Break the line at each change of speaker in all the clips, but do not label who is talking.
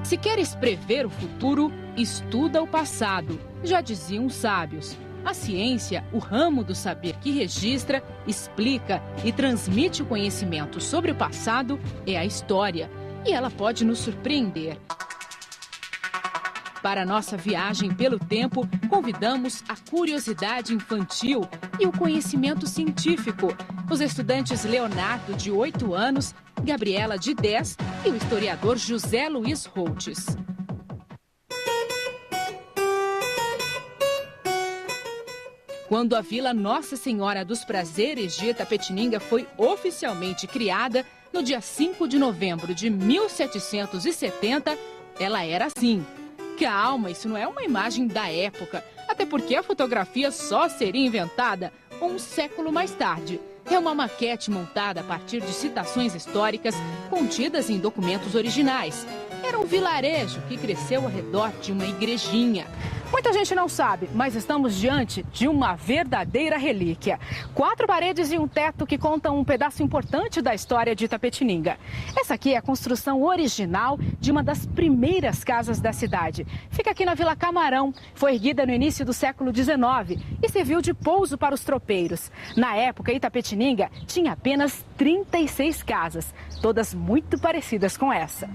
Se queres prever o futuro, estuda o passado, já diziam os sábios. A ciência, o ramo do saber que registra, explica e transmite o conhecimento sobre o passado, é a história. E ela pode nos surpreender. Para a nossa viagem pelo tempo, convidamos a curiosidade infantil e o conhecimento científico. Os estudantes Leonardo, de 8 anos, Gabriela, de 10 e o historiador José Luiz Holtz. Quando a Vila Nossa Senhora dos Prazeres de Itapetininga foi oficialmente criada, no dia 5 de novembro de 1770, ela era assim. Calma, isso não é uma imagem da época, até porque a fotografia só seria inventada um século mais tarde. É uma maquete montada a partir de citações históricas contidas em documentos originais. Era um vilarejo que cresceu ao redor de uma igrejinha. Muita gente não sabe, mas estamos diante de uma verdadeira relíquia. 4 paredes e um teto que contam um pedaço importante da história de Itapetininga. Essa aqui é a construção original de uma das primeiras casas da cidade. Fica aqui na Vila Camarão. Foi erguida no início do século XIX e serviu de pouso para os tropeiros. Na época, Itapetininga tinha apenas 36 casas, todas muito parecidas com essa.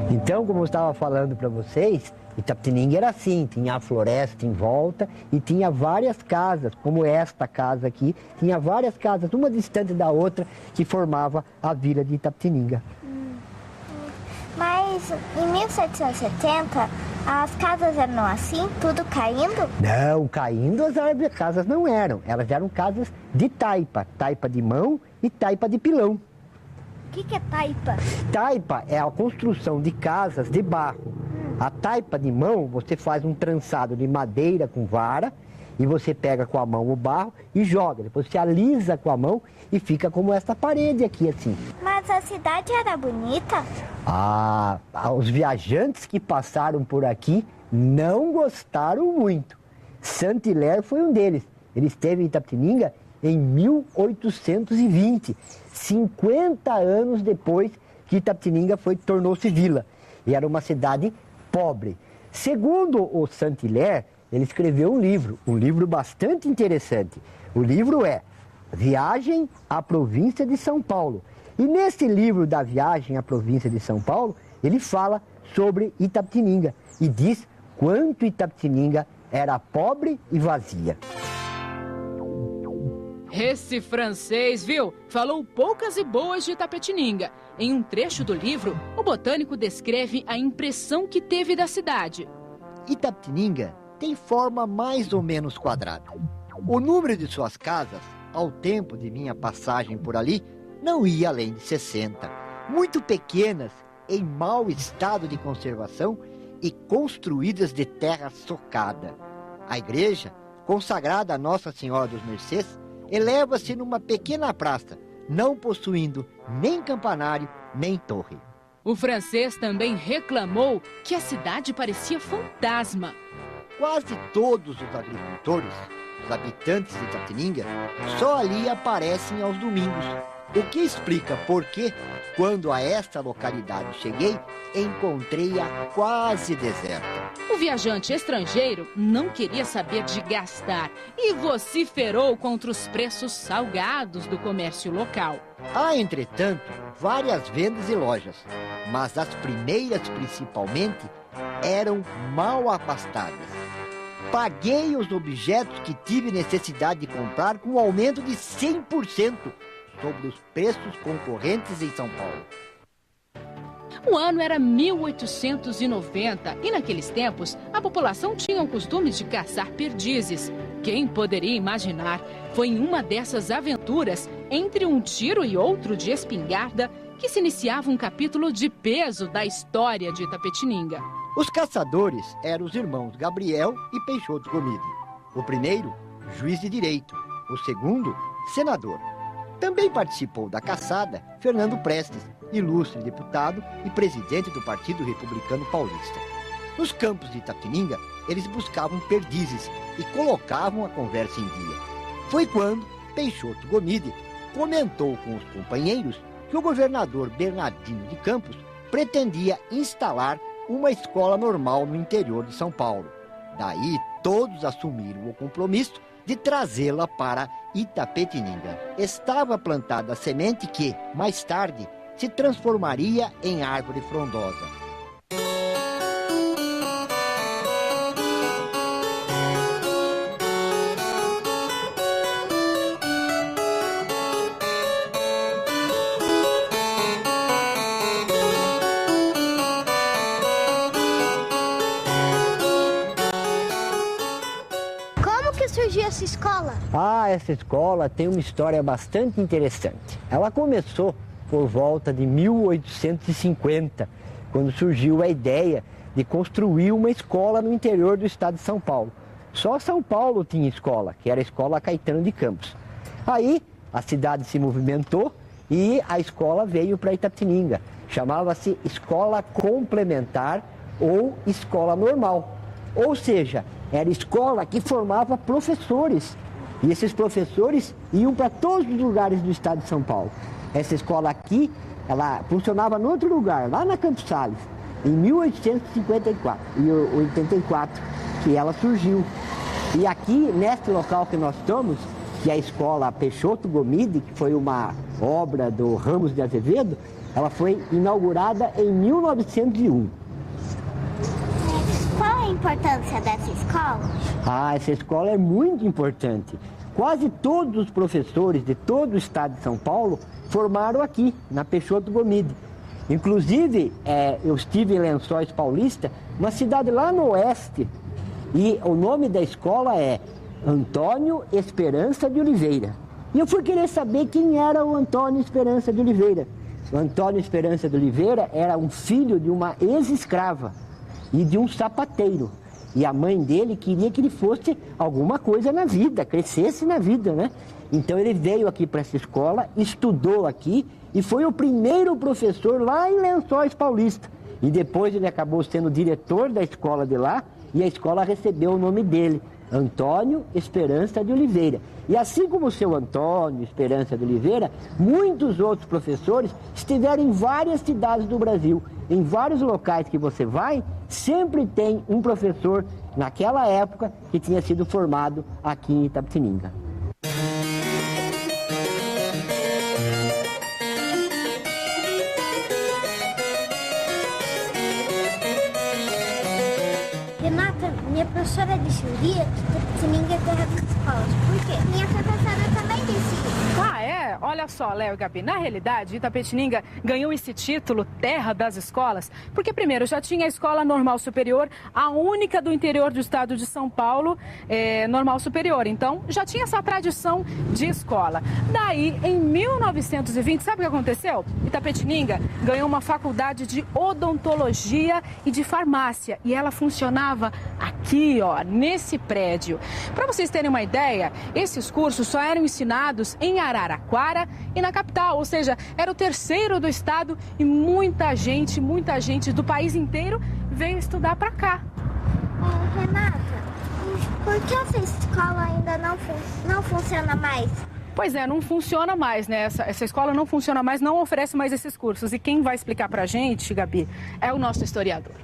Então, como eu estava falando para vocês, Itapetininga era assim, tinha a floresta em volta e tinha várias casas, como esta casa aqui, tinha várias casas, uma distante da outra, que formava a vila de Itapetininga.
Mas em 1770, as casas eram assim, tudo caindo?
Não, caindo as casas não eram, elas eram casas de taipa, taipa de mão e taipa de pilão.
O que é taipa?
Taipa é a construção de casas de barro. A taipa de mão, você faz um trançado de madeira com vara e você pega com a mão o barro e joga. Depois você alisa com a mão e fica como essa parede aqui, assim.
Mas a cidade era bonita?
Os viajantes que passaram por aqui não gostaram muito. Saint-Hilaire foi um deles. Ele esteve em Itapetininga em 1820, 50 anos depois que Itapetininga tornou-se vila. E era uma cidade pobre. Segundo o Saint-Hilaire, ele escreveu um livro bastante interessante. O livro é Viagem à Província de São Paulo. E nesse livro da Viagem à Província de São Paulo, ele fala sobre Itapetininga e diz quanto Itapetininga era pobre e vazia.
Esse francês, viu? Falou poucas e boas de Itapetininga. Em um trecho do livro, o botânico descreve a impressão que teve da cidade.
Itapetininga tem forma mais ou menos quadrada. O número de suas casas, ao tempo de minha passagem por ali, não ia além de 60. Muito pequenas, em mau estado de conservação e construídas de terra socada. A igreja, consagrada a Nossa Senhora dos Mercês, eleva-se numa pequena praça, não possuindo nem campanário, nem torre.
O francês também reclamou que a cidade parecia fantasma.
Quase todos os agricultores, os habitantes de Itapetininga, só ali aparecem aos domingos. O que explica por que, quando a esta localidade cheguei, encontrei-a quase deserta.
O viajante estrangeiro não queria saber de gastar e vociferou contra os preços salgados do comércio local.
Há, entretanto, várias vendas e lojas, mas as primeiras, principalmente, eram mal abastadas. Paguei os objetos que tive necessidade de comprar com um aumento de 100% sobre os preços concorrentes em São Paulo.
O ano era 1890 e naqueles tempos a população tinha o costume de caçar perdizes. Quem poderia imaginar? Foi em uma dessas aventuras, entre um tiro e outro de espingarda, que se iniciava um capítulo de peso da história de Itapetininga.
Os caçadores eram os irmãos Gabriel e Peixoto Gomide. O primeiro, juiz de direito. O segundo, senador. Também participou da caçada Fernando Prestes, ilustre deputado e presidente do Partido Republicano Paulista. Nos campos de Itapetininga, eles buscavam perdizes e colocavam a conversa em dia. Foi quando Peixoto Gomide comentou com os companheiros que o governador Bernardino de Campos pretendia instalar uma escola normal no interior de São Paulo. Daí, todos assumiram o compromisso de trazê-la para Itapetininga. Estava plantada a semente que, mais tarde, se transformaria em árvore frondosa.
Surgiu essa escola?
Essa escola tem uma história bastante interessante. Ela começou por volta de 1850, quando surgiu a ideia de construir uma escola no interior do estado de São Paulo. Só São Paulo tinha escola, que era a Escola Caetano de Campos. Aí a cidade se movimentou e a escola veio para Itapetininga. Chamava-se Escola Complementar ou Escola Normal. Ou seja, era escola que formava professores. E esses professores iam para todos os lugares do estado de São Paulo. Essa escola aqui, ela funcionava em outro lugar, lá na Campos Sales, em 1854 e 84, que ela surgiu. E aqui, neste local que nós estamos, que é a escola Peixoto Gomide, que foi uma obra do Ramos de Azevedo, ela foi inaugurada em 1901.
Qual a importância dessa escola?
Essa escola é muito importante. Quase todos os professores de todo o estado de São Paulo formaram aqui, na Peixoto Gomide. Inclusive, eu estive em Lençóis Paulista, uma cidade lá no oeste, e o nome da escola é Antônio Esperança de Oliveira. E eu fui querer saber quem era o Antônio Esperança de Oliveira. O Antônio Esperança de Oliveira era um filho de uma ex-escrava e de um sapateiro. E a mãe dele queria que ele fosse alguma coisa na vida, crescesse na vida, né? Então ele veio aqui para essa escola, estudou aqui e foi o primeiro professor lá em Lençóis Paulista. E depois ele acabou sendo diretor da escola de lá e a escola recebeu o nome dele, Antônio Esperança de Oliveira. E assim como o seu Antônio Esperança de Oliveira, muitos outros professores estiveram em várias cidades do Brasil. Em vários locais que você vai, sempre tem um professor naquela época que tinha sido formado aqui em Itapetininga.
Renata, minha professora disse um dia que Itapetininga é terra das escolas. Por quê? Minha professora também disse isso.
Olha só, Léo e Gabi, na realidade, Itapetininga ganhou esse título, Terra das Escolas, porque primeiro já tinha a Escola Normal Superior, a única do interior do estado de São Paulo, Normal Superior. Então, já tinha essa tradição de escola. Daí, em 1920, sabe o que aconteceu? Itapetininga ganhou uma faculdade de odontologia e de farmácia, e ela funcionava aqui, ó, nesse prédio. Para vocês terem uma ideia, esses cursos só eram ensinados em Araraquara e na capital, ou seja, era o terceiro do estado e muita gente do país inteiro veio estudar para cá.
Renata, por que essa escola ainda não funciona mais?
Pois é, não funciona mais, né? Essa escola não funciona mais, não oferece mais esses cursos. E quem vai explicar pra gente, Gabi, é o nosso historiador.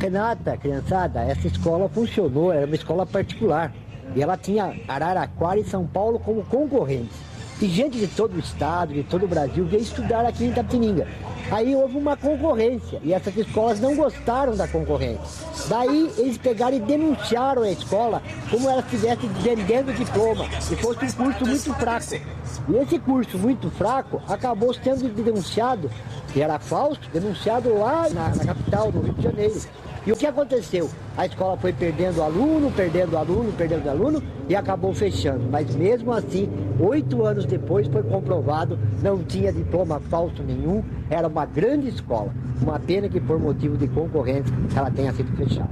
Renata, criançada, essa escola funcionou, era uma escola particular. E ela tinha Araraquara e São Paulo como concorrentes. E gente de todo o estado, de todo o Brasil, veio estudar aqui em Itapetininga. Aí houve uma concorrência e essas escolas não gostaram da concorrência. Daí eles pegaram e denunciaram a escola como ela estivesse vendendo diploma e fosse um curso muito fraco. E esse curso muito fraco acabou sendo denunciado, que era falso, denunciado lá na capital, no Rio de Janeiro. E o que aconteceu? A escola foi perdendo aluno e acabou fechando. Mas mesmo assim, 8 anos depois foi comprovado, não tinha diploma falso nenhum, era uma grande escola. Uma pena que por motivo de concorrência ela tenha sido fechada.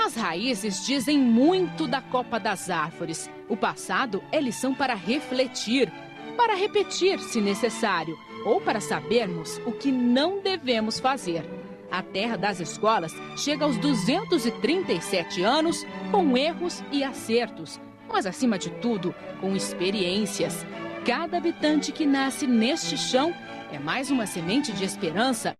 As raízes dizem muito da Copa das Árvores. O passado é lição para refletir, para repetir se necessário, ou para sabermos o que não devemos fazer. A Terra das Escolas chega aos 237 anos com erros e acertos, mas acima de tudo, com experiências. cada habitante que nasce neste chão é mais uma semente de esperança